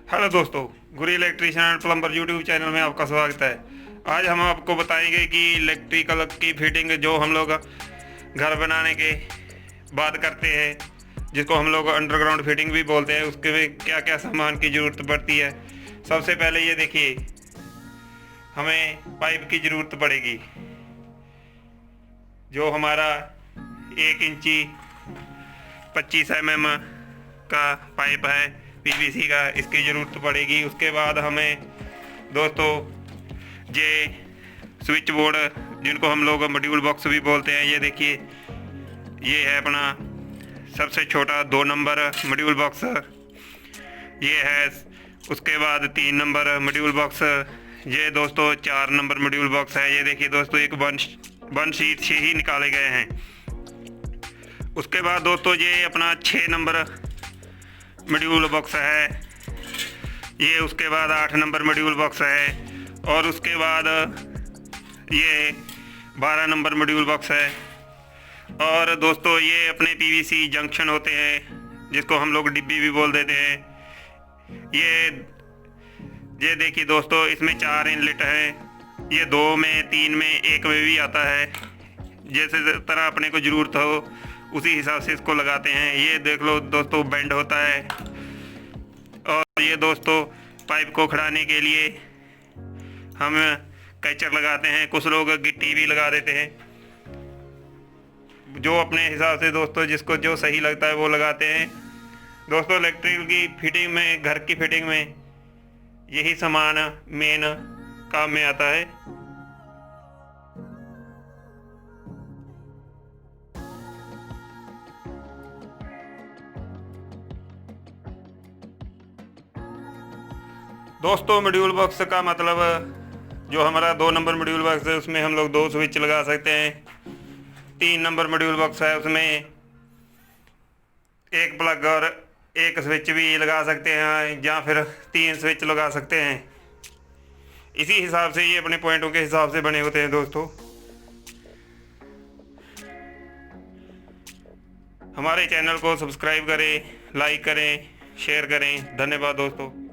Hello दोस्तों, Guri electrician and plumber YouTube channel में आपका स्वागत है। आज हम आपको बताएंगे कि इलेक्ट्रिकल की फिटिंग जो हम लोग घर बनाने के बाद करते हैं, जिसको हम लोग अंडरग्राउंड फिटिंग भी बोलते हैं, उसके में क्या क्या सामान की ज़रूरत पड़ती है। सबसे पहले ये देखिए, हमें पाइप की ज़रूरत पड़ेगी। जो हमारा 1 इंची 25 mm का पाइप है पीवीसी का, इसकी ज़रूरत पड़ेगी। उसके बाद हमें दोस्तों ये स्विच बोर्ड, जिनको हम लोग मॉड्यूल बॉक्स भी बोलते हैं, ये देखिए, ये है अपना सबसे छोटा 2 नंबर मॉड्यूल बॉक्स, ये है। उसके बाद 3 नंबर मॉड्यूल बॉक्स, ये दोस्तों 4 नंबर मॉड्यूल बॉक्स है। ये देखिए दोस्तों, एक वन शीट से ही निकाले गए हैं। उसके बाद दोस्तों ये अपना 6 नंबर मॉड्यूल बॉक्स है, ये उसके बाद 8 नंबर मॉड्यूल बॉक्स है, और उसके बाद ये 12 नंबर मॉड्यूल बॉक्स है। और दोस्तों ये अपने पीवीसी जंक्शन होते हैं, जिसको हम लोग डिब्बी भी बोल देते हैं। ये देखिए दोस्तों, इसमें 4 इनलेट हैं। ये 2 में, 3 में, 1 में भी आता है। जैसे तरह अपने को ज़रूरत हो उसी हिसाब से इसको लगाते हैं। ये देख लो दोस्तों, बेंड होता है। और ये दोस्तों पाइप को खड़ाने के लिए हम कैचर लगाते हैं, कुछ लोग गिट्टी भी लगा देते हैं। जो अपने हिसाब से दोस्तों जिसको जो सही लगता है वो लगाते हैं। दोस्तों इलेक्ट्रिक की फिटिंग में, घर की फिटिंग में यही सामान मेन काम में आता है। दोस्तों मॉड्यूल बॉक्स का मतलब, जो हमारा 2 नंबर मॉड्यूल बॉक्स है उसमें हम लोग 2 स्विच लगा सकते हैं। 3 नंबर मॉड्यूल बॉक्स है, उसमें 1 प्लग और 1 स्विच भी लगा सकते हैं, या फिर 3 स्विच लगा सकते हैं। इसी हिसाब से ये अपने पॉइंटों के हिसाब से बने होते हैं दोस्तों। हमारे चैनल को सब्सक्राइब करें, लाइक करें, शेयर करें। धन्यवाद दोस्तों।